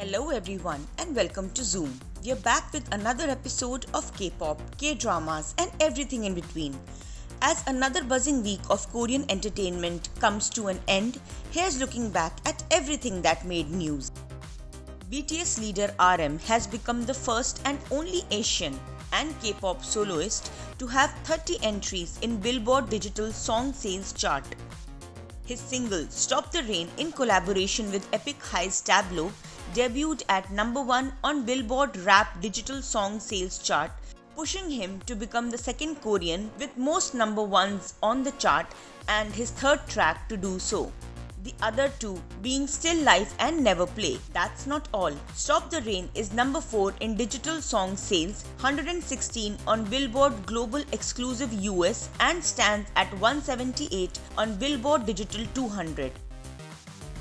Hello everyone and welcome to Zoom. We are back with another episode of K-pop, K-dramas and everything in between. As another buzzing week of Korean entertainment comes to an end, here's looking back at everything that made news. BTS leader RM has become the first and only Asian and K-pop soloist to have 30 entries in Billboard Digital Song Sales chart. His single Stop the Rain in collaboration with Epic High's Tableau debuted at number 1 on Billboard Rap Digital Song Sales chart, pushing him to become the second Korean with most number ones on the chart and his third track to do so. The other two being Still Life and Never Play. That's not all. Stop the Rain is number 4 in digital song sales, 116 on Billboard Global Exclusive US and stands at 178 on Billboard Digital 200.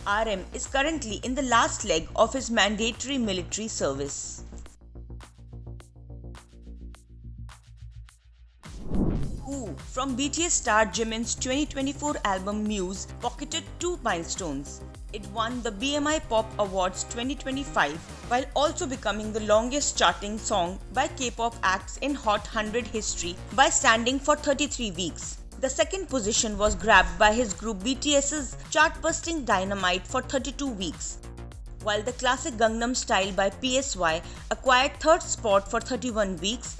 RM is currently in the last leg of his mandatory military service. Who from BTS star Jimin's 2024 album Muse pocketed 2 milestones. It won the BMI Pop Awards 2025 while also becoming the longest charting song by K-pop acts in Hot 100 history by standing for 33 weeks. The second position was grabbed by his group BTS's chart-busting Dynamite for 32 weeks, while the classic Gangnam Style by PSY acquired third spot for 31 weeks.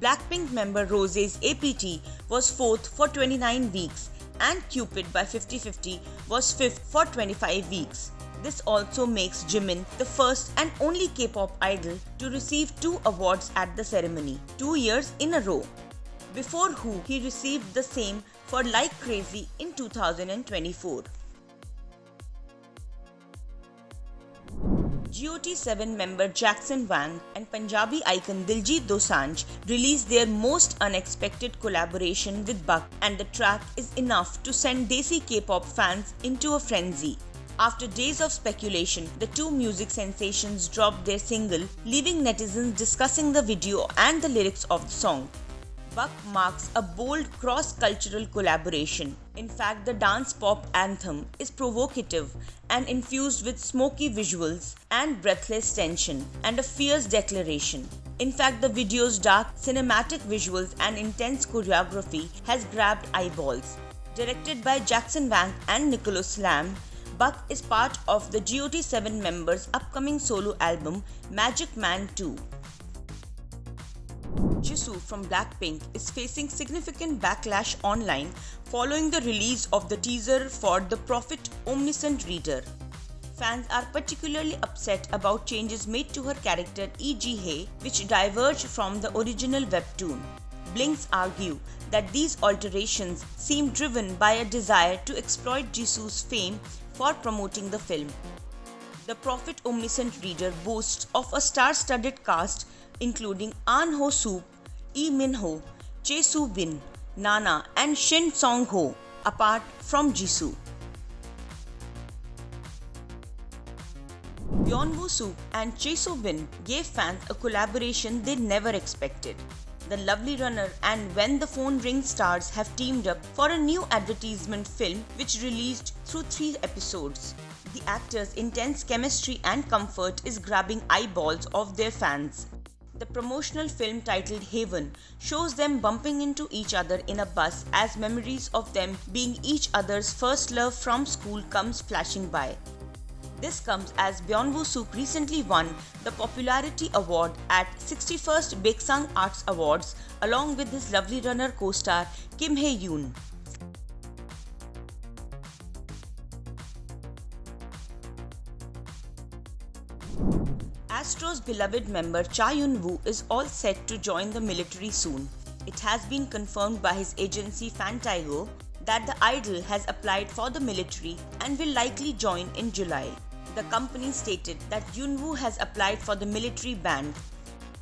Blackpink member Rose's APT was 4th for 29 weeks and Cupid by 50/50 was 5th for 25 weeks. This also makes Jimin the first and only K-pop idol to receive 2 awards at the ceremony, 2 years in a row. Before Who, he received the same for Like Crazy in 2024. GOT7 member Jackson Wang and Punjabi icon Diljit Dosanjh released their most unexpected collaboration with Buck, and the track is enough to send Desi K-pop fans into a frenzy. After days of speculation, the two music sensations dropped their single, leaving netizens discussing the video and the lyrics of the song. Buck marks a bold cross-cultural collaboration. In fact, the dance pop anthem is provocative and infused with smoky visuals and breathless tension and a fierce declaration. In fact, the video's dark cinematic visuals and intense choreography has grabbed eyeballs. Directed by Jackson Wang and Nicholas Lamb, Buck is part of the GOT7 members' upcoming solo album Magic Man 2. Jisoo from Blackpink is facing significant backlash online following the release of the teaser for The Prophet Omniscient Reader. Fans are particularly upset about changes made to her character E.G. Hae, which diverge from the original webtoon. Blinks argue that these alterations seem driven by a desire to exploit Jisoo's fame for promoting the film. The Prophet Omniscient Reader boasts of a star-studded cast including An Ho-soo, Lee Min-ho, Chae Soo-bin, Nana and Shin Song-ho, apart from Jisoo. Yeonwoo-suk and Chae Soo-bin gave fans a collaboration they never expected. The Lovely Runner and When the Phone Rings stars have teamed up for a new advertisement film which released through 3 episodes. The actors' intense chemistry and comfort is grabbing eyeballs of their fans. The promotional film titled Haven shows them bumping into each other in a bus as memories of them being each other's first love from school comes flashing by. This comes as Yeonwoo-suk recently won the Popularity Award at 61st Baeksang Arts Awards along with his Lovely Runner co-star Kim Hae-yoon. Astro's beloved member Cha Eun-woo is all set to join the military soon. It has been confirmed by his agency Fantigo that the idol has applied for the military and will likely join in July. The company stated that Eun-woo has applied for the military band.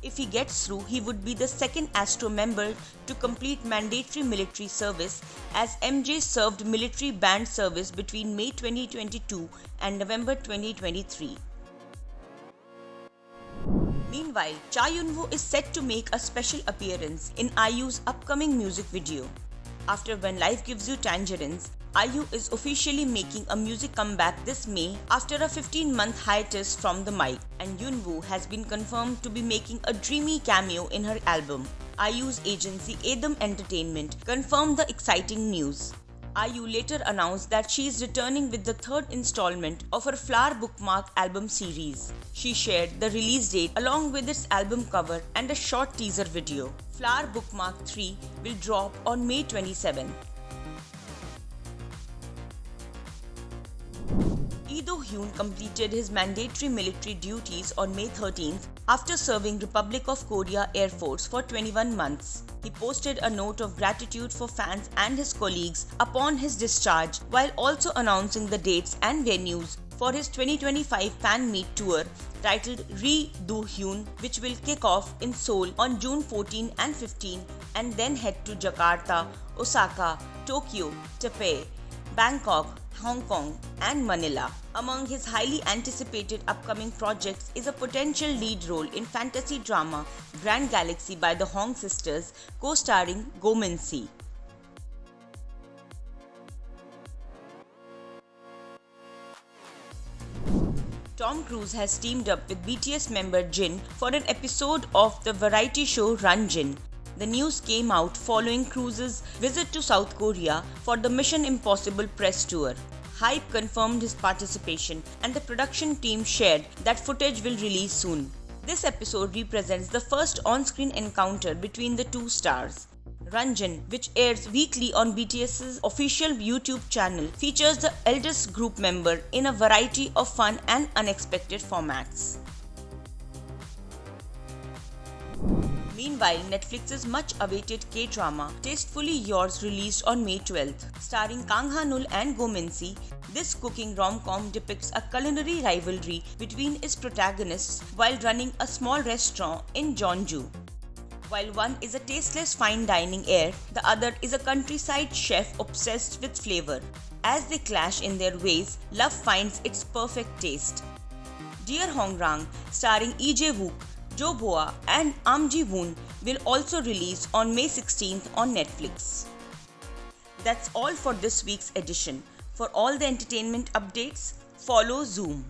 If he gets through, he would be the second Astro member to complete mandatory military service, as MJ served military band service between May 2022 and November 2023. Meanwhile, Cha Eun-woo is set to make a special appearance in IU's upcoming music video. After When Life Gives You Tangerines, IU is officially making a music comeback this May after a 15-month hiatus from the mic, and Yunwoo has been confirmed to be making a dreamy cameo in her album. IU's agency Adum Entertainment confirmed the exciting news. IU later announced that she is returning with the third installment of her Flower Bookmark album series. She shared the release date along with its album cover and a short teaser video. Flower Bookmark 3 will drop on May 27. Lee Do-hyun completed his mandatory military duties on May 13th after serving Republic of Korea Air Force for 21 months. He posted a note of gratitude for fans and his colleagues upon his discharge, while also announcing the dates and venues for his 2025 fan meet tour titled Ri Do-hyun, which will kick off in Seoul on June 14 and 15 and then head to Jakarta, Osaka, Tokyo, Taipei, Bangkok, Hong Kong and Manila. Among his highly anticipated upcoming projects is a potential lead role in fantasy drama Grand Galaxy by the Hong sisters, co-starring Go Min-si. Tom Cruise has teamed up with BTS member Jin for an episode of the variety show Run Jin. The news came out following Cruise's visit to South Korea for the Mission Impossible press tour. Hype confirmed his participation, and the production team shared that footage will release soon. This episode represents the first on-screen encounter between the two stars. Ranjan, which airs weekly on BTS's official YouTube channel, features the eldest group member in a variety of fun and unexpected formats. Meanwhile, Netflix's much-awaited K-drama Tastefully Yours released on May 12th. Starring Kang Ha-neul and Go Min-si, this cooking rom-com depicts a culinary rivalry between its protagonists while running a small restaurant in Jeonju. While one is a tasteless fine dining heir, the other is a countryside chef obsessed with flavor. As they clash in their ways, love finds its perfect taste. Dear Hongrang, starring Lee Jae-wook, Jo Boa and Am Ji-woon, will also release on May 16th on Netflix. That's all for this week's edition. For all the entertainment updates, follow Zoom.